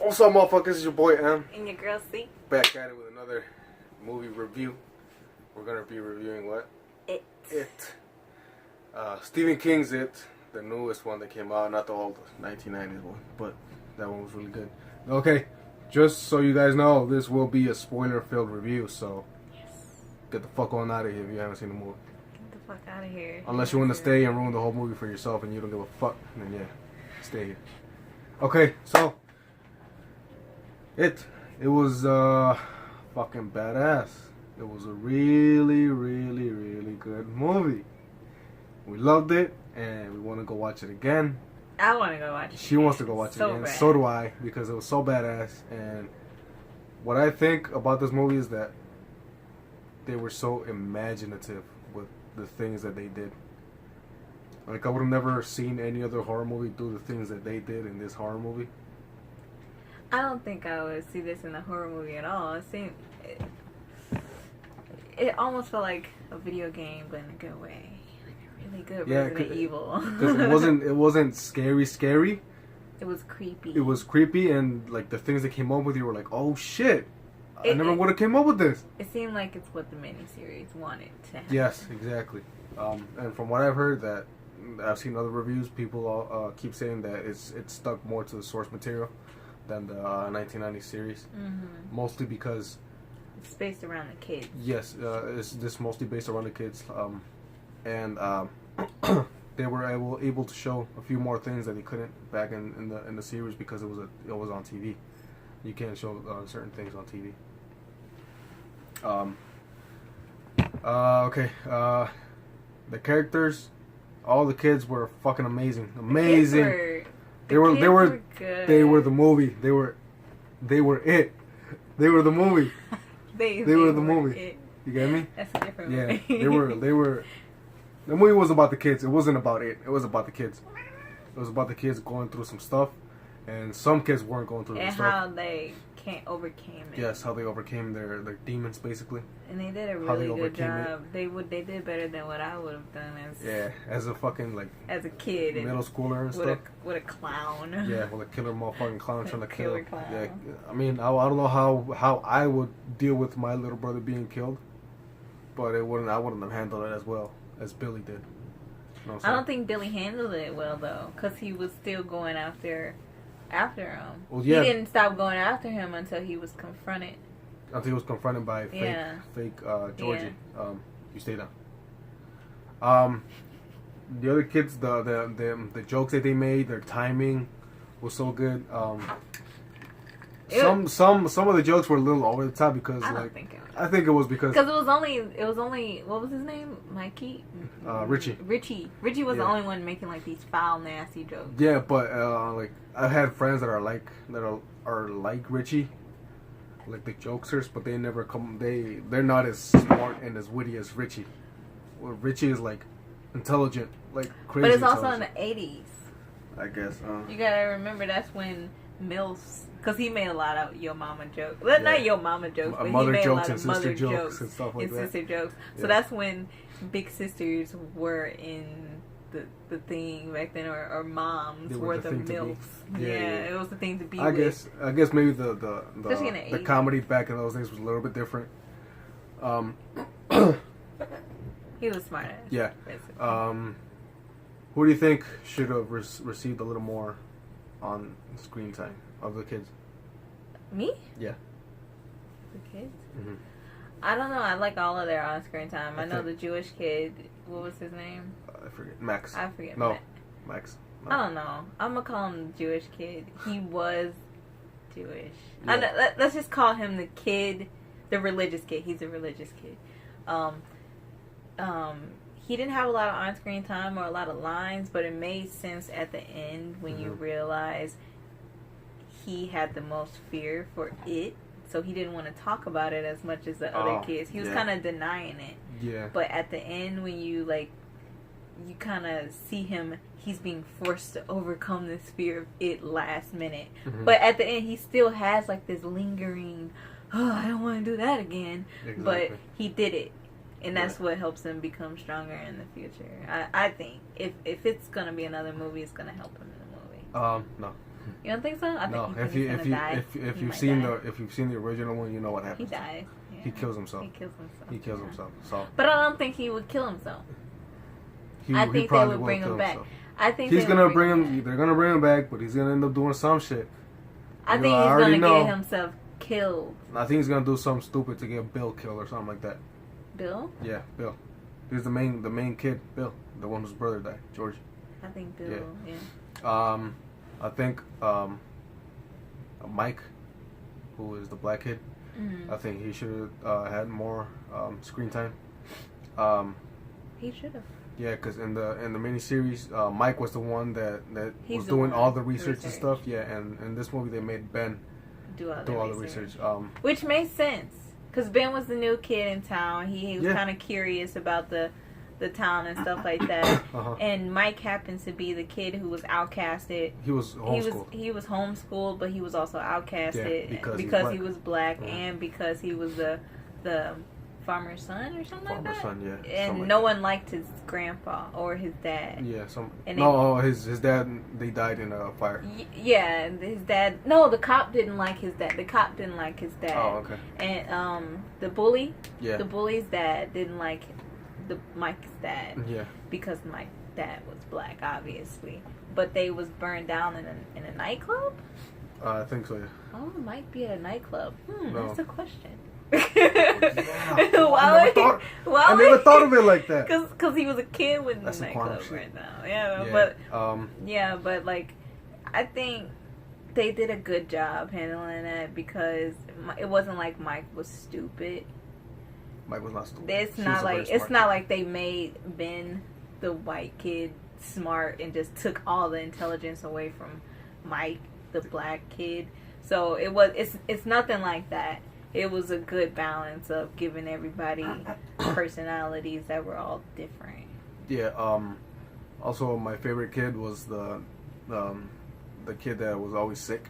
What's up, motherfuckers? It's your boy M. And your girl C. Back at it with another movie review. We're gonna be reviewing what? It. Stephen King's It, the newest one that came out, not the old 1990s one, but that one was really good. Okay, just so you guys know, this will be a spoiler-filled review, so get the fuck on out of here if you haven't seen the movie. Get the fuck out of here. Unless you want to stay and ruin the whole movie for yourself and you don't give a fuck, then yeah, stay here. Okay, so it was fucking badass. It was a really, really, really good movie. We loved it, and we want to go watch it again. I want to go watch it. She wants to go watch it again. So do I, because it was so badass. And what I think about this movie is that they were so imaginative with the things that they did. Like, I would have never seen any other horror movie do the things that they did in this horror movie. I don't think I would see this in a horror movie at all. It almost felt like a video game, but in a good way. Really good Resident Evil. Because it wasn't scary. It was creepy. It was creepy, and like the things that came up with you were like, oh shit, I never would have came up with this. It seemed like it's what the miniseries wanted to happen. Yes, exactly. And from what I've heard, that I've seen other reviews, people keep saying that it's stuck more to the source material than the 1990 series. Mm-hmm. Mostly because it's based around the kids. Yes, it's this mostly based around the kids. And they were able to show a few more things that they couldn't back in the series because it was on TV. You can't show certain things on TV. Okay. The characters, all the kids were fucking amazing. Amazing. They were good. They were the movie. They were it. They were the movie. they were the movie. It. You get me? That's a different movie. Yeah, they were. The movie was about the kids. It wasn't about it. It was about the kids. It was about the kids going through some stuff, and some kids weren't going through some stuff. And how they overcame it. Yes, how they overcame their demons, basically. And they did a really good job. They did better than what I would have done as a fucking as a kid, middle schooler and stuff. With a clown. Yeah, with a killer motherfucking clown trying to kill. Clown. Yeah, I mean, I don't know how I would deal with my little brother being killed, but I wouldn't have handled it as well as Billy did. You know I don't think Billy handled it well though, because he was still going after him. Well, yeah. He didn't stop going after him until he was confronted. Until he was confronted by fake Georgie. Yeah. You stay down. The other kids, the jokes that they made, their timing was so good. Some of the jokes were a little over the top because I think it was because it was only what was his name? Mikey? Richie. Richie was the only one making like these foul, nasty jokes. Yeah, but like I had friends that are like Richie, like the jokesters, but they never they're not as smart and as witty as Richie. Well, Richie is like intelligent, like crazy. But it's also in the 80s. I guess. You gotta remember that's when MILFs. Because he made a lot of yo mama jokes. Well, not yo mama jokes, but he made a lot of mother jokes and stuff like that. Sister jokes. So that's when big sisters were in the thing back then, or moms were the MILFs. Yeah, it was the thing to be with. I guess maybe the comedy back in those days was a little bit different. He was smart. Yeah. Who do you think should have received a little more on screen time of the kids? Me? Yeah. The kids? Mm-hmm. I don't know. I like all of their on-screen time. I know the Jewish kid. What was his name? I forget. Max. I forget. No, Max. No. I don't know. I'm gonna call him the Jewish kid. He was Jewish. Yeah. Let's just call him the kid, the religious kid. He's a religious kid. He didn't have a lot of on-screen time or a lot of lines, but it made sense at the end when you realize he had the most fear for it, so he didn't want to talk about it as much as the other kids. He was kind of denying it. Yeah. But at the end, when you kind of see him, he's being forced to overcome this fear of it last minute. Mm-hmm. But at the end, he still has like this lingering, I don't want to do that again. Exactly. But he did it. And that's what helps him become stronger in the future. I think if it's gonna be another movie, it's gonna help him in the movie. No. You don't think so? I No, think if you've seen the original one, you know what he happens. dies. Yeah. He kills himself. He kills yeah. himself. So But I don't think he would kill himself. he I think they probably would will bring kill him back. himself. I think He's they gonna would bring him. him. They're gonna bring him back, but he's gonna end up doing some shit. I You think know, I he's already gonna know. get himself killed. I think he's gonna do something stupid to get Bill killed or something like that. Bill? Yeah, Bill. He's the main kid, Bill, the one whose brother died, George. I think Bill. Yeah. I think Mike, who is the black kid. Mm-hmm. I think he should have had more screen time. He should have. Yeah, because in the miniseries, Mike was the one that He's was the doing one, all the research and research. stuff. Yeah, and in this movie they made Ben Do all the research. Which made sense. Because Ben was the new kid in town. He was kind of curious about the town and stuff like that. Uh-huh. And Mike happens to be the kid who was outcasted. He was homeschooled. He was homeschooled, but he was also outcasted because he was black Uh-huh. and because he was the farmer's son or something like that. Farmer's son, yeah. And no one liked his grandpa or his dad. Yeah, his dad, they died in a fire. Yeah, and his dad. No, the cop didn't like his dad. The cop didn't like his dad. Oh, okay. And the bully. Yeah. The bully's dad didn't like Mike's dad. Yeah. Because Mike's dad was black, obviously. But they was burned down in a nightclub. I think so. Yeah. Oh, it might be at a nightclub. No. That's a question. I never thought of it like that. Because he was a kid when the nightclub right now. Yeah, but like, I think they did a good job handling that because it wasn't like Mike was stupid. Mike was not stupid. It's not like they made Ben, the white kid, smart and just took all the intelligence away from Mike, the black kid. So it's nothing like that. It was a good balance of giving everybody personalities that were all different. Yeah. Also, my favorite kid was the kid that was always sick.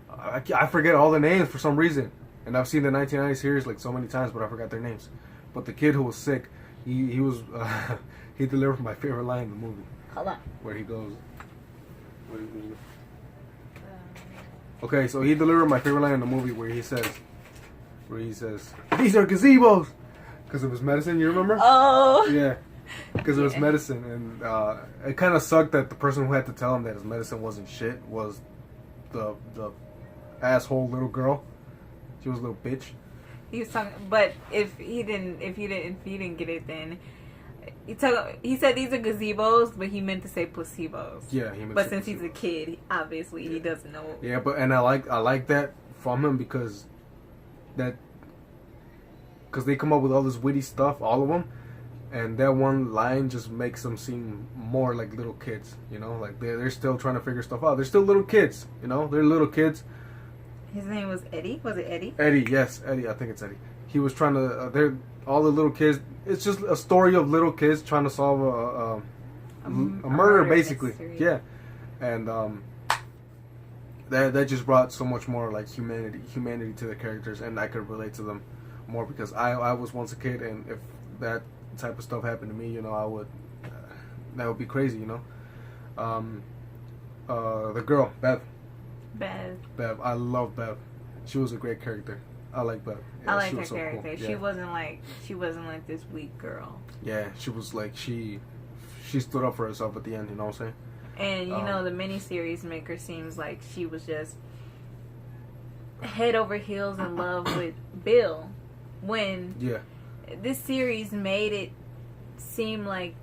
I forget all the names for some reason, and I've seen the 1990 series like so many times, but I forgot their names. But the kid who was sick, he was he delivered my favorite line in the movie. Hold on. Where he goes. Okay, so he delivered my favorite line in the movie where he says, "These are gazebos," because of his medicine. You remember? Oh. Yeah, because of his medicine, and it kind of sucked that the person who had to tell him that his medicine wasn't shit was the asshole little girl. She was a little bitch. He was talking, but if you didn't get it, then he said these are gazebos, but he meant to say placebos. Yeah, he meant. But since he's a kid, obviously he doesn't know. Yeah, but I like that from him because they come up with all this witty stuff, all of them, and that one line just makes them seem more like little kids. You know, like they're still trying to figure stuff out. They're still little kids. You know, they're little kids. His name was Eddie. Was it Eddie? Eddie, yes, Eddie. I think it's Eddie. He was trying to. They're all the little kids. It's just a story of little kids trying to solve a murder, basically. Mystery. Yeah, and that just brought so much more like humanity to the characters, and I could relate to them more because I was once a kid, and if that type of stuff happened to me, you know, I would that would be crazy, you know. The girl, Bev, I love Bev. She was a great character. I like Bev. Yeah, I like her character. Cool. Yeah. She wasn't like this weak girl. Yeah, she was like she stood up for herself at the end. You know what I'm saying? And you know, the miniseries maker seems like she was just head over heels in love with Bill. When this series made it seem like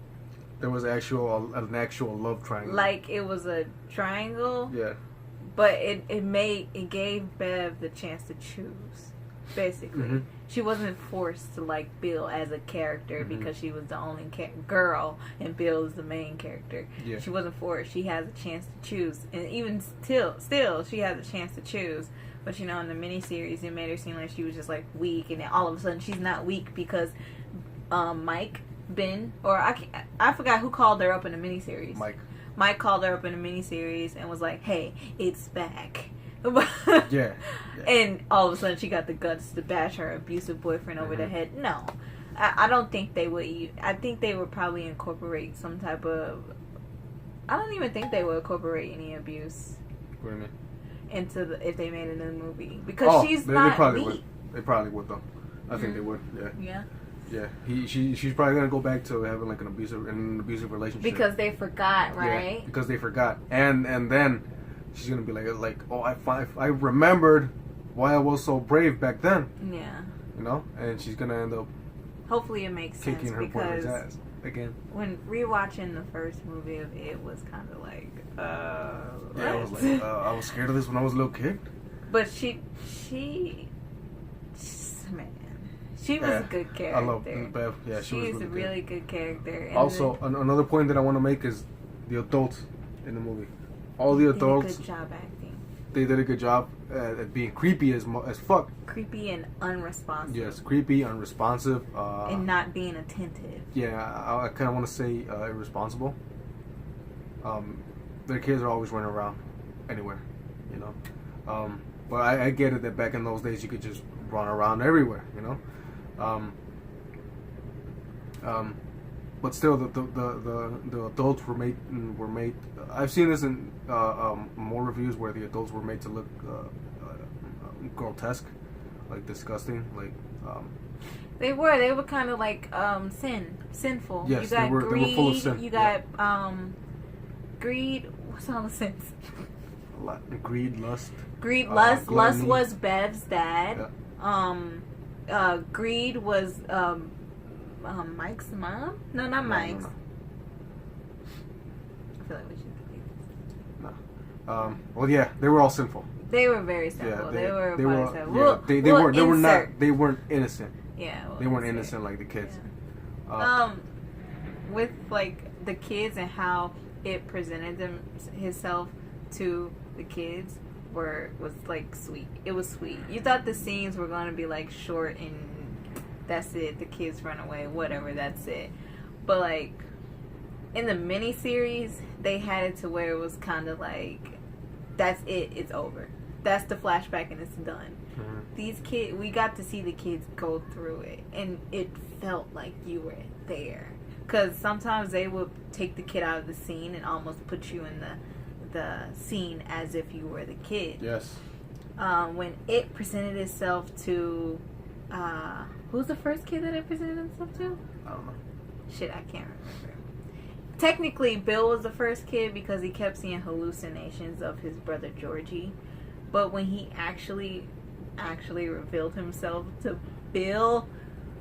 there was an actual love triangle. Like it was a triangle. Yeah. But it gave Bev the chance to choose. Basically, she wasn't forced to like Bill as a character because she was the only girl and Bill is the main character. Yeah. She wasn't forced. She has a chance to choose, and even still, she has a chance to choose. But you know, in the miniseries, it made her seem like she was just like weak, and then all of a sudden, she's not weak because Ben, or I forgot who called her up in the miniseries. Mike called her up in the miniseries and was like, "Hey, it's back." Yeah. And all of a sudden she got the guts to bash her abusive boyfriend over the head. No. I don't think they would. I think they would probably incorporate some type of... I don't even think they would incorporate any abuse. What do you mean? If they made it in the movie, because she's they not probably neat. would. They probably would though. I think they would. Yeah. Yeah. Yeah. She's probably gonna go back to having like an abusive relationship Because they forgot, right? Yeah, because they forgot, and then she's gonna be like, oh, I remembered why I was so brave back then. Yeah. You know, and she's gonna end up. Hopefully, it makes sense kicking her because ass again. when rewatching the first movie of it was kind of like, Yeah, I was like, I was scared of this when I was a little kid. But she was a good character. I love Bev. Yeah, she's a really good character. And also, another point that I want to make is the adults in the movie. All the adults. Did a good job acting. They did a good job at being creepy as fuck. Creepy and unresponsive. Yes, creepy, unresponsive. And not being attentive. Yeah, I kind of want to say irresponsible. Their kids are always running around anywhere, you know. But I get it that back in those days you could just run around everywhere, you know. But still, the adults were made. I've seen this in more reviews where the adults were made to look grotesque, like disgusting, like. They were kind of like sinful. Yes, you got they were full of sin. You got greed. What's all the sins? Greed, lust. Greed, lust. Gluttony. Lust was Bev's dad. Yeah. Greed was Mike's mom. No, not Mike's. No. I feel like we should delete this. No. Well, yeah, they were all sinful. They were very sinful. Yeah, they were. Yeah, they weren't innocent. Yeah. They weren't innocent like the kids. Yeah. With like the kids and how it presented himself to the kids was like sweet. It was sweet. You thought the scenes were going to be like short and that's it. The kids run away, whatever. That's it. But like in the miniseries, they had it to where it was kind of like, that's it. It's over. That's the flashback and it's done. Mm-hmm. These kids, we got to see the kids go through it, and it felt like you were there. Because sometimes they would take the kid out of the scene and almost put you in the scene as if you were the kid. Yes. When it presented itself to, who's the first kid that it presented itself to? I don't know. Shit, I can't remember. Technically, Bill was the first kid because he kept seeing hallucinations of his brother Georgie. But when he actually revealed himself to Bill,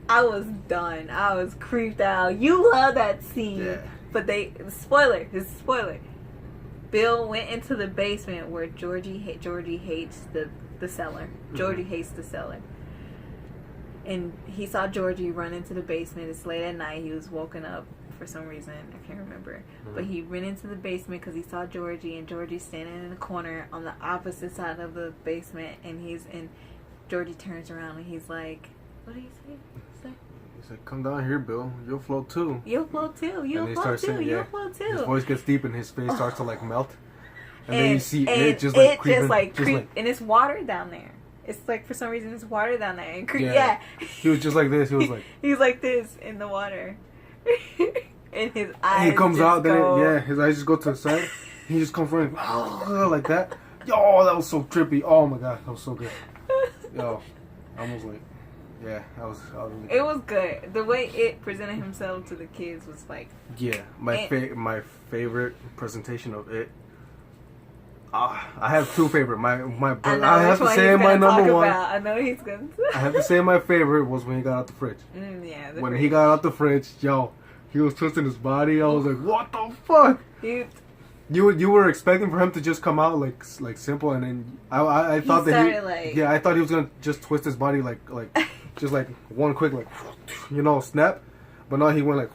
I was done. I was creeped out. You love that scene. Yeah. But this is a spoiler. Bill went into the basement where Georgie hates the cellar. Georgie hates the cellar. And he saw Georgie run into the basement. It's late at night. He was woken up for some reason. I can't remember. Mm-hmm. But he ran into the basement because he saw Georgie, and Georgie's standing in the corner on the opposite side of the basement. And Georgie turns around and he's like, what did he say? He said, "Come down here, Bill. You'll float too. You'll float too. You'll float too. You'll float too." His voice gets deep and his face starts to like melt. And then you see it just like creeping. And it's water down there. It's like for some reason it's water down there. And yeah. He was just like this. He was like he's like this in the water. And his eyes. He comes out. Then his eyes just go to the side. He just comes running like that. Yo, that was so trippy. Oh my god, that was so good. Yo, I almost like. Yeah, I was really it was good. The way it presented himself to the kids was like. Yeah, my favorite presentation of it. I have two favorite. I have to say my number one. I know he's gonna. I have to say my favorite was when he got out the fridge. Yeah. When he got out the fridge, yo, he was twisting his body. I was like, what the fuck? You were expecting for him to just come out like simple, and then I thought I thought he was gonna just twist his body like just like one quick snap, but no, he went like.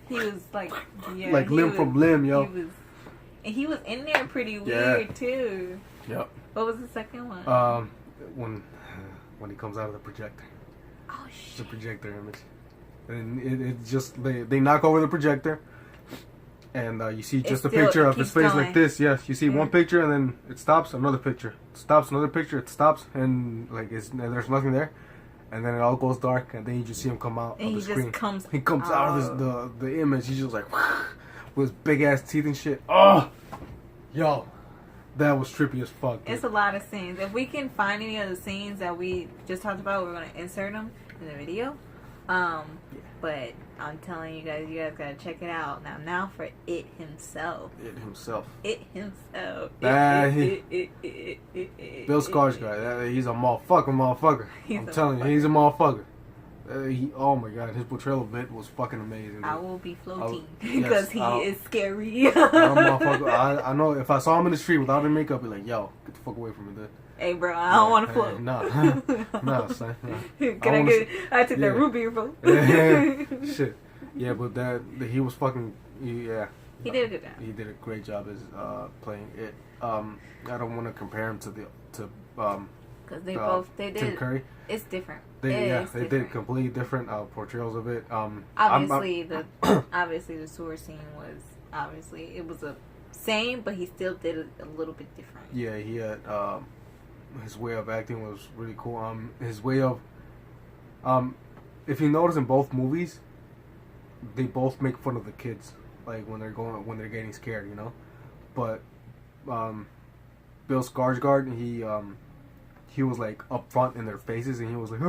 He was like limb from limb, yo. He was in there pretty weird too. Yep. What was the second one? When he comes out of the projector. Oh shit. The projector image, and it just they knock over the projector. And you see just a picture of his face going. Like this. Yes, you see one picture and then it stops. Another picture. It stops. Another picture. It stops. And there's nothing there. And then it all goes dark. And then you just see him come out of the screen. He comes out of the image. He's just like with his big ass teeth and shit. Oh, yo, That was trippy as fuck. Dude. It's a lot of scenes. If we can find any of the scenes that we just talked about, we're gonna insert them in the video. But I'm telling you guys gotta check it out now for it himself. It himself. Bill Skarsgård. He's a motherfucker. I'm telling you, he's a motherfucker. Oh my god, his portrayal of it was fucking amazing. Dude. I will be floating because he is scary. I know if I saw him in the street without any makeup, I'd be like, yo, get the fuck away from me, dude. Hey, bro, I don't want to float. Nah, son. I took that root beer, bro. Shit. Yeah, but he was fucking. He did a good job. He did a great job as playing it. I don't want to compare him to because they did. Tim Curry. It's different. They did completely different portrayals of it. Obviously, the sewer scene was it was the same, but he still did it a little bit different. Yeah, he had his way of acting was really cool. His way of if you notice in both movies, they both make fun of the kids, like when they're getting scared, you know. But Bill Skarsgård, he was like up front in their faces, and he was like,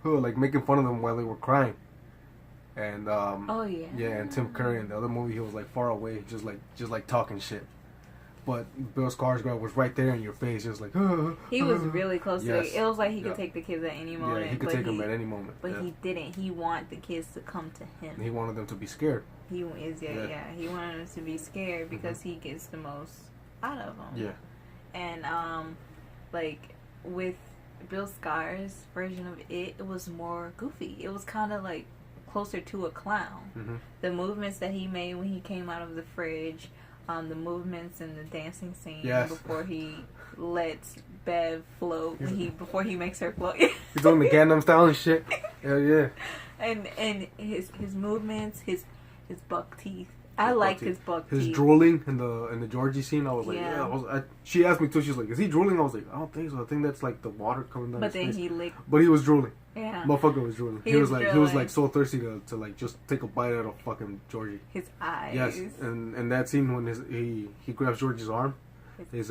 like making fun of them while they were crying. And and Tim Curry in the other movie, he was like far away, just like talking shit. But Bill Skarsgård was right there in your face, just like. He was really close to it. It was like he could take the kids at any moment. Yeah, he could take them at any moment. But he didn't. He wanted the kids to come to him. He wanted them to be scared. He wanted them to be scared because he gets the most out of them. Yeah. And like with Bill Skarsgård's version of it was more goofy. It was kind of like closer to a clown. Mm-hmm. The movements that he made when he came out of the fridge. The movements and the dancing scene before he lets Bev float before he makes her float. He's doing the Gangnam Style and shit. Hell yeah. And his movements, his buck teeth. I like his buck teeth. His drooling in the Georgie scene. I was like, she asked me too. She was like, "Is he drooling?" I was like, "I don't think so. I think that's like the water coming down." But his then face. he licked. But he was drooling. Yeah. Motherfucker was drooling. He was like so thirsty to like just take a bite out of fucking Georgie. His eyes. Yes, and that scene when he grabs Georgie's arm, his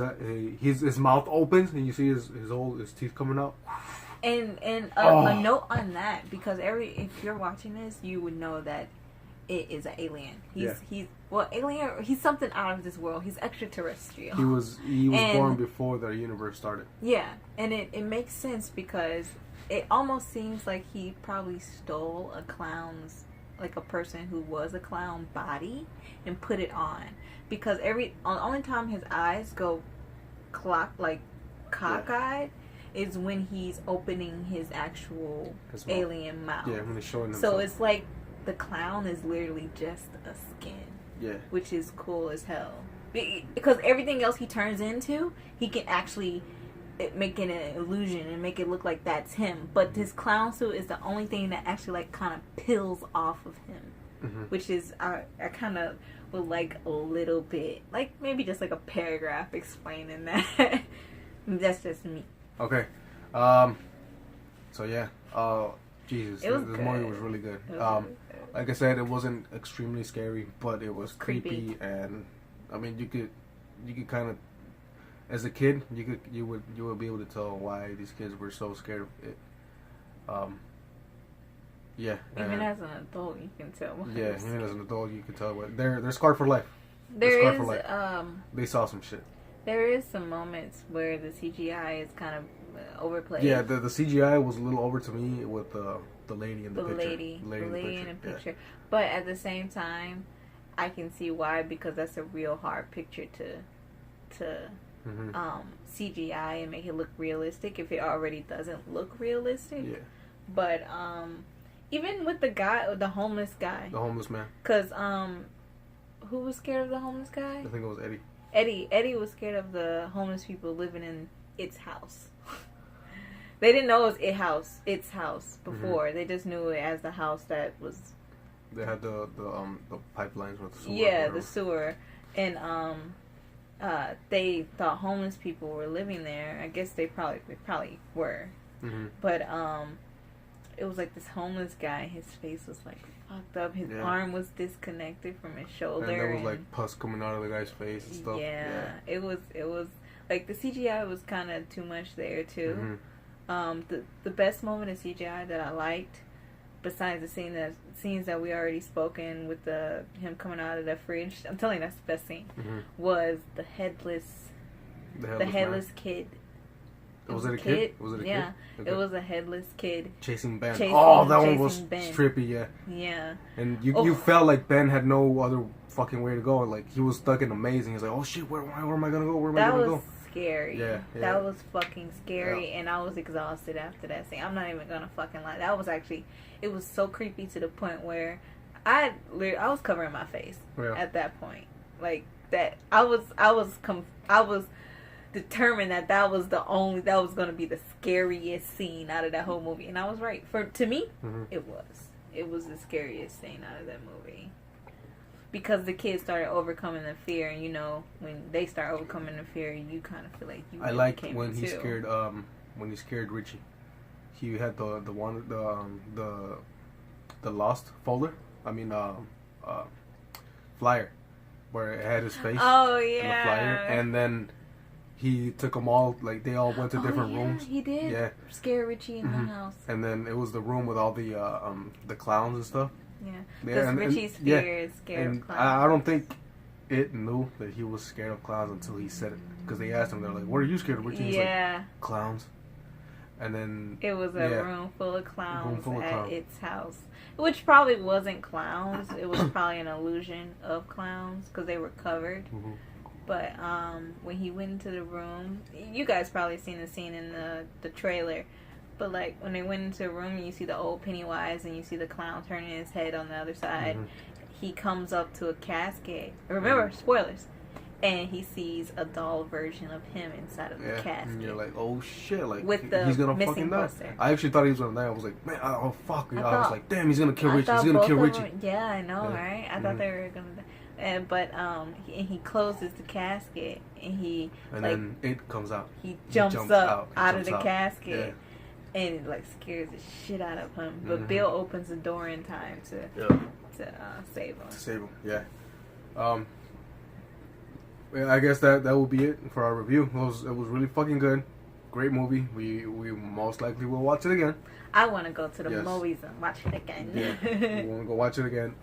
mouth opens and you see his teeth coming out. And a note on that, because if you're watching this, you would know that it is an alien. He's something out of this world. He's extraterrestrial. He was born before the universe started. Yeah, and it makes sense because it almost seems like he probably stole a person who was a clown body and put it on, because the only time his eyes go cockeyed is when he's opening his actual alien mouth. Yeah, when he's showing himself. So it's like the clown is literally just a skin. Yeah. Which is cool as hell. Because everything else he turns into, he can actually make it an illusion and make it look like that's him. But his clown suit is the only thing that actually like kind of peels off of him. Mm-hmm. Which is, I kind of would like a little bit, like maybe just like a paragraph explaining that. That's just me. Okay. So yeah. Jesus. This movie was really good. Like I said, it wasn't extremely scary, but it was creepy, and I mean, you could kind of, as a kid, you would be able to tell why these kids were so scared of it. Yeah. Even as an adult, you can tell. Yeah, even as an adult, you can tell what they're scarred for life. They saw some shit. There is some moments where the CGI is kind of overplayed. Yeah, the CGI was a little over to me with the lady in the picture. The lady in the picture. Yeah. But at the same time, I can see why, because that's a real hard picture to CGI and make it look realistic if it already doesn't look realistic. Yeah. But even with the homeless guy. The homeless man. Because who was scared of the homeless guy? I think it was Eddie. Eddie was scared of the homeless people living in its house. They didn't know it was its house before. Mm-hmm. They just knew it as the house that was. They had the pipelines with the sewer. Yeah, the sewer, and they thought homeless people were living there. I guess they probably were, mm-hmm. But it was like this homeless guy. His face was like fucked up. His arm was disconnected from his shoulder. And there was like pus coming out of the guy's face and stuff. Yeah. It was Like the CGI was kind of too much there too. The best moment of CGI that I liked, besides the scenes that we already spoken with him coming out of the fridge, I'm telling you that's the best scene, was the headless kid. Was it a kid? Was it a kid? Yeah, okay. It was a headless kid chasing Ben. That one was Ben. trippy. Yeah. Yeah. And you felt like Ben had no other fucking way to go. Like he was stuck in a maze, and he was like, "Oh shit, where am I gonna go? Where am I gonna go?" That was scary. Yeah. That was fucking scary, and I was exhausted after that scene. I'm not even gonna fucking lie. That was actually, it was so creepy to the point where I was covering my face at that point. Like that, I was determined that was going to be the scariest scene out of that whole movie, and I was right. To me, it was the scariest scene out of that movie because the kids started overcoming the fear, and when they start overcoming the fear, you kind of feel like you. I liked when he scared Richie. He had the lost folder. I mean, flyer where it had his face. Oh yeah. In the flyer, and then. He took them all, like, they all went to different rooms. He did. Yeah. Scare Richie in the house. And then it was the room with all the clowns and stuff. Yeah. Because Richie's fear is scared of clowns. I don't think it knew that he was scared of clowns until he said it. Because they asked him, they're like, "What are you scared of, Richie?" He's like, "Clowns." And then... It was a room full of clowns at its house. Which probably wasn't clowns. It was probably an illusion of clowns because they were covered. But when he went into the room, you guys probably seen the scene in the trailer. But like when they went into the room, you see the old Pennywise and you see the clown turning his head on the other side. He comes up to a casket. Remember, spoilers. And he sees a doll version of him inside of the casket. And you're like, oh shit! Like with the he's gonna missing fucking die. Poster. I actually thought he was gonna die. I was like, man, oh fuck! I was like, damn, he's gonna kill Richie. He's gonna kill Richie. Yeah, I know, right? I thought they were gonna die. But he closes the casket and then it comes out. He jumps up out of the casket and it like scares the shit out of him. But Bill opens the door in time to save him. To save him, yeah. I guess that will be it for our review. It was really fucking good. Great movie. We most likely will watch it again. I want to go to the movies and watch it again. Yeah, we want to go watch it again.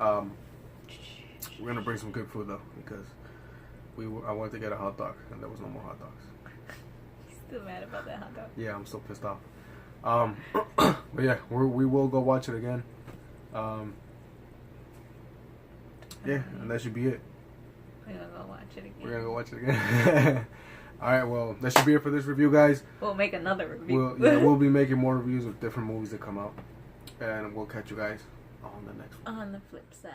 We're gonna bring some good food though because I wanted to get a hot dog and there was no more hot dogs. You still mad about that hot dog? Yeah, I'm still pissed off. But yeah, we will go watch it again. Yeah, and that should be it. We're gonna go watch it again. We're gonna go watch it again. All right, well, that should be it for this review, guys. We'll make another review. We'll be making more reviews of different movies that come out, and we'll catch you guys on the next one. On the flip side.